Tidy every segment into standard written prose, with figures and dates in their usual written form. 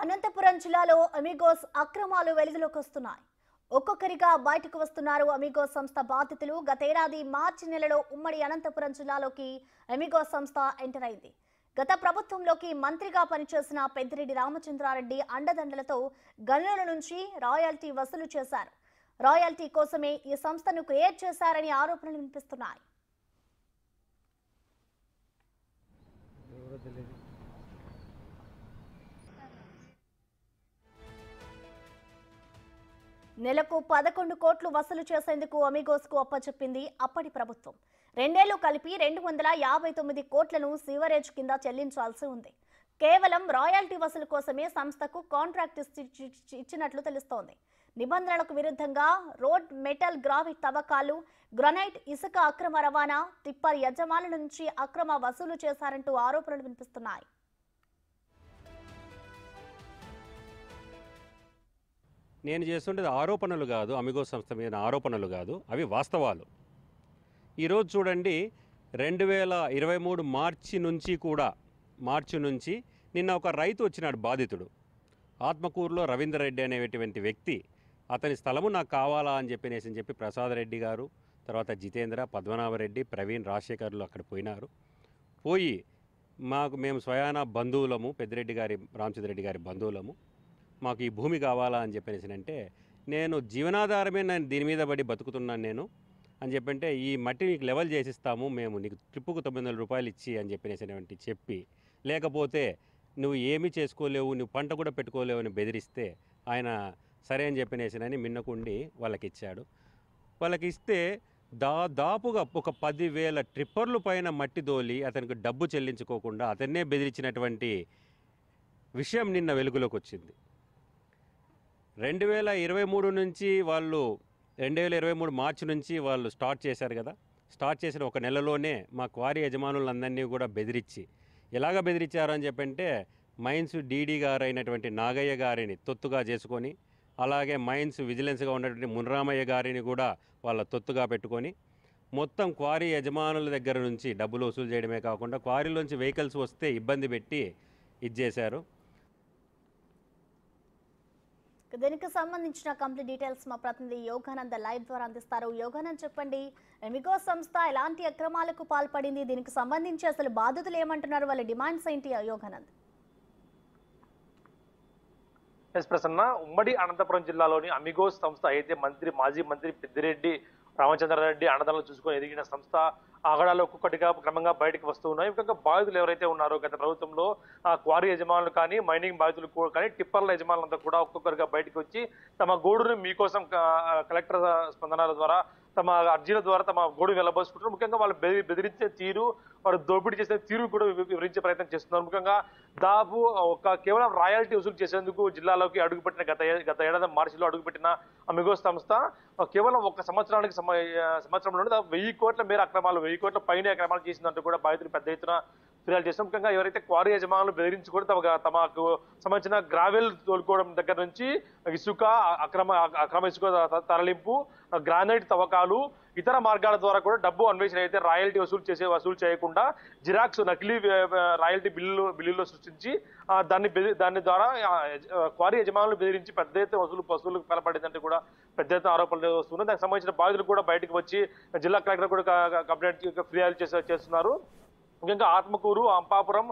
అనంతపురం జిల్లాలో అమిగోస్ అక్రమాలు వెలుగులోకి వస్తున్నాయి. ఒక్కొక్కరిగా బయటకు వస్తున్నారు అమిగోస్ సంస్థ బాధితులు. గతేడాది మార్చి నెలలో ఉమ్మడి అనంతపురం జిల్లాలోకి అమిగోస్ సంస్థ ఎంటర్ అయింది. గత ప్రభుత్వంలోకి మంత్రిగా పనిచేసిన పెద్దిరెడ్డి రామచంద్రారెడ్డి అండదండలతో గనుల నుంచి రాయల్టీ వసూలు చేశారు. రాయల్టీ కోసమే ఈ సంస్థను క్రియేట్ చేశారని ఆరోపణలు వినిపిస్తున్నాయి. నెలకు 11 కోట్లు వసూలు చేసేందుకు అమిగోస్ కు అప్పచెప్పింది అప్పటి ప్రభుత్వం. 2 ఏళ్లు కలిపి 259 కోట్లను సీవరేజ్ కింద చెల్లించాల్సి ఉంది. కేవలం రాయల్టీ వసూలు కోసమే సంస్థకు కాంట్రాక్ట్ ఇచ్చినట్లు తెలుస్తోంది. నిబంధనలకు విరుద్ధంగా రోడ్, మెటల్, గ్రావిట్ తవ్వకాలు, గ్రనైట్, ఇసుక అక్రమ రవాణా, టిప్పర్ యజమానుల నుంచి అక్రమ వసూలు చేశారంటూ ఆరోపణలు వినిపిస్తున్నాయి. నేను చేస్తుండేది ఆరోపణలు కాదు, అమిగోస్ సంస్థ మీద ఆరోపణలు కాదు, అవి వాస్తవాలు. ఈరోజు చూడండి, 2023 మార్చి నుంచి నిన్న ఒక రైతు వచ్చినాడు బాధితుడు. ఆత్మకూరులో రవీందర్ రెడ్డి అనేటువంటి వ్యక్తి, అతని స్థలము నాకు కావాలా అని చెప్పి ప్రసాద్ రెడ్డి గారు, తర్వాత జితేంద్ర, పద్మనాభరెడ్డి, ప్రవీణ్, రాజశేఖర్లు అక్కడ పోయి మేము స్వయాన బంధువులము, పెద్దిరెడ్డి గారి రామచంద్రరెడ్డి గారి బంధువులము, మాకు ఈ భూమి కావాలా అని అంటే నేను జీవనాధారమే నేను దీని మీద పడి బతుకుతున్నాను నేను అని చెప్పంటే, ఈ మట్టి నీకు లెవెల్ చేసిస్తాము మేము, నీకు ట్రిప్పుకు 900 రూపాయలు ఇచ్చి అని చెప్పి, లేకపోతే నువ్వు ఏమీ చేసుకోలేవు, నువ్వు పంట కూడా పెట్టుకోలేవు అని బెదిరిస్తే ఆయన సరే అని చెప్పినేసినని మిన్నకుండి వాళ్ళకి ఇచ్చాడు. వాళ్ళకి ఇస్తే దాదాపుగా ఒక 10,000 ట్రిప్పర్లు పైన మట్టి దోలి అతనికి డబ్బు చెల్లించుకోకుండా అతన్నే బెదిరించినటువంటి విషయం నిన్న వెలుగులోకి వచ్చింది. 2023 నుంచి వాళ్ళు 2023 మార్చి నుంచి వాళ్ళు స్టార్ట్ చేశారు కదా. స్టార్ట్ చేసిన ఒక నెలలోనే మా క్వారీ యజమానులందరినీ కూడా బెదిరించి, ఎలాగ బెదిరించారు అని చెప్పంటే, మైన్స్ డీడీ గారు అయినటువంటి నాగయ్య గారిని తొత్తుగా చేసుకొని, అలాగే మైన్స్ విజిలెన్స్గా ఉన్నటువంటి మున్రామయ్య గారిని కూడా వాళ్ళ తొత్తుగా పెట్టుకొని, మొత్తం క్వారీ యజమానుల దగ్గర నుంచి డబ్బులు వసూలు చేయడమే కాకుండా క్వారీలోంచి వెహికల్స్ వస్తే ఇబ్బంది పెట్టి ఇచ్చేశారు. దీనికి సంబంధించిన కంప్లీట్ డీటెయిల్స్ మా ప్రతినిధి యోగానంద్ లైవ్ ద్వారా అందిస్తారు. యోగానంద్, చెప్పండి, అమిగోస్ సంస్థ ఎలాంటి అక్రమాలకు పాల్పడింది? దీనికి సంబంధించి అసలు బాధితులు ఏమంటున్నారు? వాళ్ళ డిమాండ్స్ ఏంటి? యోగానంద్. ప్రసన్న, ఉమ్మడి అనంతపురం జిల్లాలోని అమిగోస్ సంస్థ అయితే మాజీ మంత్రి పెద్దిరెడ్డి రామచంద్రారెడ్డి అండదండలు చూసుకొని ఎదిగిన సంస్థ ఆగడాలు ఒక్కొక్కటిగా క్రమంగా బయటకు వస్తూ ఉన్నాయి. ముఖ్యంగా బాధితులు ఎవరైతే ఉన్నారో గత ప్రభుత్వంలో క్వారీ యజమానులు కానీ, మైనింగ్ బాధితులు కానీ, టిప్పర్ల యజమానులంతా కూడా ఒక్కొక్కరిగా బయటకు వచ్చి తమ గోడును మీకోసం కలెక్టర్ స్పందనల ద్వారా, తమ అర్జీల ద్వారా తమ గోడు వెళ్ళబోసుకుంటారు. ముఖ్యంగా వాళ్ళు బెదిరించే తీరు, వారు దోపిడీ చేసే తీరు కూడా వివరించే ప్రయత్నం చేస్తున్నారు. ముఖ్యంగా దాదాపు కేవలం రాయల్టీ వసూలు చేసేందుకు జిల్లాలోకి అడుగుపెట్టిన గత ఏడాది మార్చిలో అడుగుపెట్టిన అమిగోస్ సంస్థ కేవలం ఒక సంవత్సరంలోనే 1000 కోట్ల మేర అక్రమాలు, 1000 కోట్ల పైన అక్రమాలు చేసిందంటూ కూడా బాధితులు పెద్ద ఎత్తున ఫిర్యాదు చేస్తాం. ముఖ్యంగా ఎవరైతే క్వారీ యజమానులు బెదిరించుకొని తమకు సంబంధించిన గ్రావెల్ తోలుకోవడం దగ్గర నుంచి ఇసుక, అక్రమ ఇసుక తరలింపు, గ్రానైట్ తవ్వకాలు, ఇతర మార్గాల ద్వారా కూడా డబ్బు అన్వేషణ అయితే రాయల్టీ వసూలు చేయకుండా జిరాక్స్, నకిలీ రాయల్టీ బిల్లుల్లో సృష్టించి దాని ద్వారా క్వారీ యజమానులు బెదిరించి పెద్ద ఎత్తున వసూలు పాల్పడిందంటే కూడా పెద్ద ఎత్తున ఆరోపణలు వస్తున్నాయి. దానికి సంబంధించిన బాధితులు కూడా బయటకు వచ్చి జిల్లా కలెక్టర్ కూడా కంప్లైంట్ ఫిర్యాదు చేస్తున్నారు. ముఖ్యంగా ఆత్మకూరు, అంపాపురం,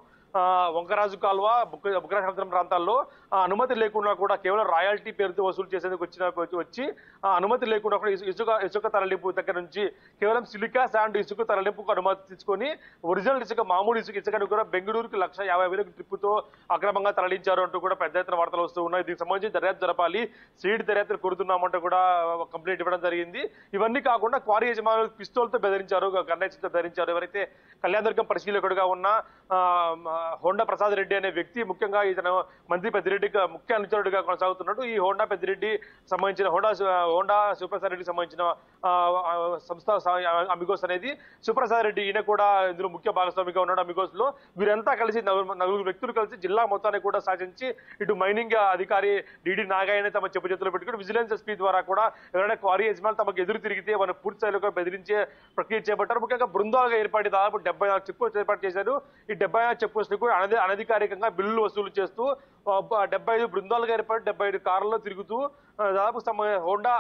వంకరాజు కాల్వ, బుక్కరాసముద్రం ప్రాంతాల్లో అనుమతి లేకుండా కూడా కేవలం రాయల్టీ పేరుతో వసూలు చేసేందుకు వచ్చి అనుమతి లేకుండా కూడా ఇసుక తరలింపు దగ్గర నుంచి కేవలం సిలికా శాండ్ ఇసుక తరలింపుకు అనుమతి తీసుకొని ఒరిజినల్ ఇసుక, మామూలు ఇసుకను కూడా బెంగళూరుకి 1,50,000 ట్రిప్పుతో అక్రమంగా తరలించారు అంటూ కూడా పెద్ద ఎత్తున వార్తలు వస్తూ ఉన్నాయి. దీనికి సంబంధించి దర్యాప్తు జరపాలి, సీడ్ దర్యాప్తు కోరుతున్నామంటూ కూడా కంప్లైంట్ ఇవ్వడం జరిగింది. ఇవన్నీ కాకుండా క్వారీ యజమానులు పిస్తోల్తో బెదిరించారు, గన్నేసుతో బెదిరించారు. ఎవరైతే కళ్యాణదుర్గం పరిశీలకుడుగా ఉన్న హోండా ప్రసాద్ రెడ్డి అనే వ్యక్తి, ముఖ్యంగా ఇతను మంత్రి పెద్దిరెడ్డికి ముఖ్య అనుచరుడిగా కొనసాగుతున్నాడు. ఈ హోండా పెద్దిరెడ్డి సంబంధించిన హోండా శివప్రసాద్ రెడ్డికి సంబంధించిన సంస్థ అమిగోస్ అనేది, శివప్రసాద్ రెడ్డి ఈయన కూడా ఇందులో ముఖ్య భాగస్వామిగా ఉన్నాడు. అమిగోస్ లో వీరంతా కలిసి 4 వ్యక్తులు కలిసి జిల్లా మొత్తాన్ని కూడా సాధించి ఇటు మైనింగ్ అధికారి డీడీ నాగాయని తమ చెప్పు చేతుల్లో పెట్టుకుని విజిలెన్స్ ఎస్పీ ద్వారా కూడా ఎవరైనా క్వారీ యజమానులు తమకు ఎదురు తిరిగితే వారిని పూర్తి స్థాయిలో బెదిరించే ప్రక్రియ చేపట్టారు. ముఖ్యంగా బృందాలుగా ఏర్పడి దాదాపు 74 చెక్ పోస్టులు ఏర్పాటు చేశారు. ఈ 74 చెక్ పోస్టులు చెప్పి కూడా అనధికారికంగా బిల్లులు వసూలు చేస్తూ 75 బృందాలుగా ఏర్పడి 75 కార్లలో తిరుగుతూ దాదాపు హోండా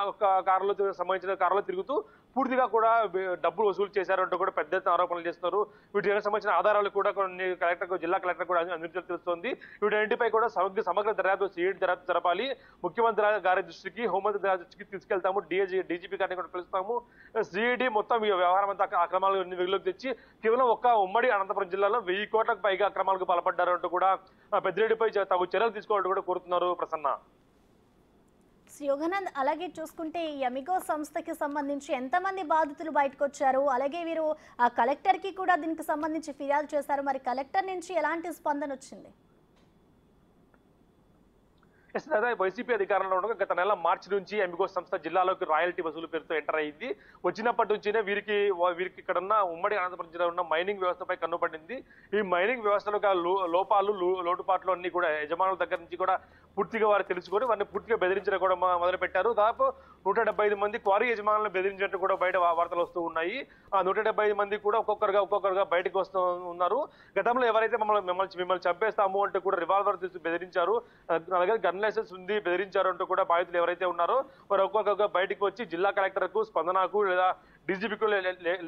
కారులో సంబంధించిన కారులో తిరుగుతూ పూర్తిగా కూడా డబ్బులు వసూలు చేశారంటూ కూడా పెద్ద ఎత్తున ఆరోపణలు చేస్తున్నారు. వీటికి సంబంధించిన ఆధారాలు కూడా కొన్ని జిల్లా కలెక్టర్ కూడా అందించాల్సి తెలుస్తోంది. వీటన్నింటిపై కూడా సమగ్ర దర్యాప్తు సిఐడి దర్యాప్తు జరపాలి. ముఖ్యమంత్రి గారి దృష్టికి, హోంమంత్రి గారి దృష్టికి తీసుకెళ్తాము, డీజీపీ గారిని కూడా పిలుస్తాము. సిఐడి మొత్తం ఈ వ్యవహారం అంతా అక్రమాలు వెలుగులోకి తెచ్చి కేవలం ఉమ్మడి అనంతపురం జిల్లాలో 1000 కోట్లకు పైగా అక్రమాలకు పాల్పడ్డారంటూ కూడా పెద్దిరెడ్డిపై తగు చర్యలు తీసుకోవాలంటూ కూడా కోరుతున్నారు ప్రసన్న. యోగానంద్, అలాగే చూసుకుంటే ఈ అమిగో సంస్థకి సంబంధించి ఎంతమంది బాధితులు బయటకు వచ్చారు? అలాగే వీరు ఆ కలెక్టర్ కి కూడా దీనికి సంబంధించి ఫిర్యాదు చేశారు. మరి కలెక్టర్ నుంచి ఎలాంటి స్పందన వచ్చింది? వైసీపీ అధికారంలో ఉండగా గత నెల మార్చి నుంచి అమిగో సంస్థ జిల్లాలోకి రాయల్టీ వసూలు పేరుతో ఎంటర్ అయింది. వచ్చినప్పటి నుంచినే వీరికి ఇక్కడ ఉన్న ఉమ్మడి అనంతపురం జిల్లా ఉన్న మైనింగ్ వ్యవస్థపై కన్నుపడింది. ఈ మైనింగ్ వ్యవస్థలో లోపాలు, లోటుపాట్లు అన్ని కూడా యజమానుల దగ్గర నుంచి కూడా పూర్తిగా వారు తెలుసుకొని వారిని పూర్తిగా బెదిరించడం కూడా మొదలు పెట్టారు. దాదాపు 175 మంది క్వారీ యజమానులను బెదిరించినట్టు కూడా బయట వార్తలు వస్తూ ఉన్నాయి. ఆ 175 మంది కూడా ఒక్కొక్కరుగా బయటకు వస్తూ ఉన్నారు. గతంలో ఎవరైతే మిమ్మల్ని చంపేస్తాము అంటే కూడా రివాల్వర్ తీసి బెదిరించారు, అలాగే గన్ లైసెన్స్ ఉంది బెదిరించారు అంటూ కూడా బాధితులు ఎవరైతే ఉన్నారో వారు ఒక్కొక్కరుగా బయటకు వచ్చి జిల్లా కలెక్టర్కు, స్పందనకు లేదా డీజీపీకు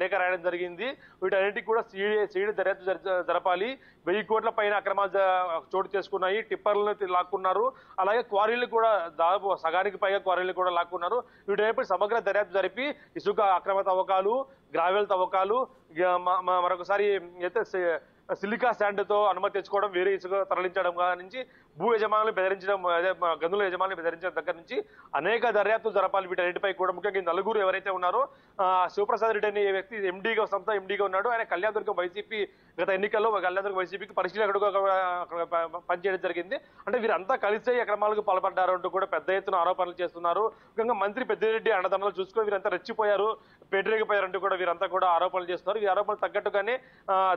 లేఖ రాయడం జరిగింది. వీటన్నింటికి కూడా సిఐడి దర్యాప్తు జరపాలి. 1000 కోట్ల పైన అక్రమాలు చోటు చేసుకున్నాయి. టిప్పర్లను లాక్కున్నారు. అలాగే క్వారీలు కూడా దాదాపు సగానికి పైగా క్వారీలు కూడా లాక్కున్నారు. వీటిపై సమగ్ర దర్యాప్తు జరిపి ఇసుక అక్రమ తవ్వకాలు, గ్రావెల్ తవ్వకాలు, మరొకసారి అయితే సిలికా శాండ్ తో అనుమతి తెచ్చుకోవడం, వేరే ఇసుక తరలించడం నుంచి భూ యజమానులు బెదిరించడం, అదే గనుల యజమానులు బెదిరించడం దగ్గర నుంచి అనేక దర్యాప్తులు జరపాలి. వీటన్నిటిపై కూడా ముఖ్యంగా నలుగురు ఎవరైతే ఉన్నారో శివప్రసాద్ రెడ్డి అనే వ్యక్తి సంస్థ ఎండీగా ఉన్నాడు. ఆయన కళ్యాణదుర్గం వైసీపీ గత ఎన్నికల్లో కళ్యాణదుర్గం వైసీపీకి పరిశీలకుడుగా పనిచేయడం జరిగింది. అంటే వీరంతా కలిసే అక్రమాలకు పాల్పడ్డారు అంటూ కూడా పెద్ద ఎత్తున ఆరోపణలు చేస్తున్నారు. ముఖ్యంగా మంత్రి పెద్దిరెడ్డి అండదండలు చూసుకొని వీరంతా రెచ్చిపోయారు, పేటరేగిపోయారంటూ కూడా వీరంతా కూడా ఆరోపణలు చేస్తున్నారు. ఈ ఆరోపణలు తగ్గట్టుగానే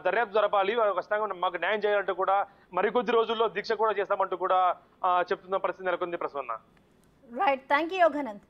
దర్యాప్తు జరపాలి, ఖచ్చితంగా మాకు న్యాయం చేయాలంటూ కూడా మరికొద్ది రోజుల్లో దీక్ష కూడా చేస్తామంటూ కూడా చెప్తున్న పరిస్థితి నెలకొంది Prasanna. Right, thank you Yoganand.